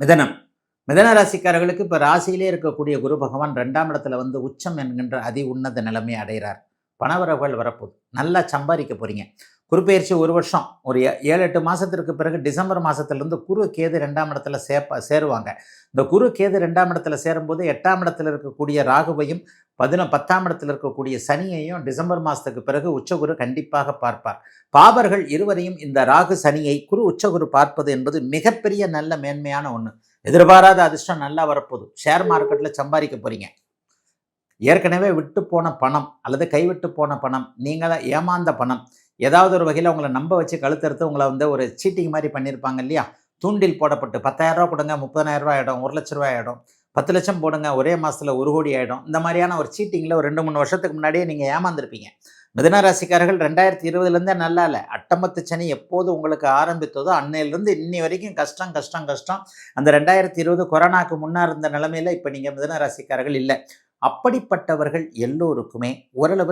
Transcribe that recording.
மிதனம். மிதன ராசிக்காரர்களுக்கு இப்போ ராசியிலே இருக்கக்கூடிய குரு பகவான் 2ஆம் இடத்துல வந்து உச்சம் என்கின்ற அதி உன்னத நிலைமை அடைகிறார். பணவரவுகள் வரப்போகுது. நல்லா சம்பாதிக்க போறீங்க. குருப்பெயர்ச்சி 1 வருஷம், ஒரு 7, 8 மாசத்திற்கு பிறகு டிசம்பர் மாசத்திலிருந்து குரு, கேது 2ஆம் இடத்துல சேருவாங்க. இந்த குரு, கேது 2ஆம் இடத்துல சேரும்போது 8ஆம் இடத்துல இருக்கக்கூடிய ராகுவையும் 10ஆம் இடத்துல இருக்கக்கூடிய சனியையும் டிசம்பர் மாசத்துக்கு பிறகு உச்சகுரு கண்டிப்பாக பார்ப்பார். பாபர்கள் இருவரையும் இந்த ராகு, சனியை குரு, உச்சகுரு பார்ப்பது என்பது மிகப்பெரிய நல்ல மேன்மையான ஒன்று. எதிர்பாராத அதிர்ஷ்டம் நல்லா வரப்போகுது. ஷேர் மார்க்கெட்டில் சம்பாதிக்க போறீங்க. ஏற்கனவே விட்டு போன பணம் அல்லது கைவிட்டு போன பணம், நீங்கள ஏமாந்த பணம், ஏதாவது ஒரு வகையில் உங்களை நம்ப வச்சு கழுத்தறுத்து உங்களை வந்து ஒரு சீட்டிங் மாதிரி பண்ணியிருப்பாங்க இல்லையா? தூண்டில் போடப்பட்டு 10,000 ரூபா கொடுங்க, 30,000 ரூபாய் ஆகிடும், 1 லட்ச ரூபாய் ஆகிடும், 10 லட்சம் போடுங்க, ஒரே மாதத்தில் 1 கோடி ஆகிடும். இந்த மாதிரியான ஒரு சீட்டிங்கில் ஒரு 2-3 வருஷத்துக்கு முன்னாடியே நீங்கள் ஏமாந்துருப்பீங்க. மிதுன ராசிக்காரர்கள் 2020 நல்லா இல்லை. அட்டமத்து சனி எப்போது உங்களுக்கு ஆரம்பித்ததோ அன்னையிலிருந்து இன்னி வரைக்கும் கஷ்டம் கஷ்டம் கஷ்டம். அந்த 2020 கொரோனாக்கு முன்னா இருந்த நிலைமையில இப்போ நீங்கள் மிதுன ராசிக்காரர்கள் இல்லை. அப்படிப்பட்டவர்கள் எல்லோருக்குமே ஓரளவு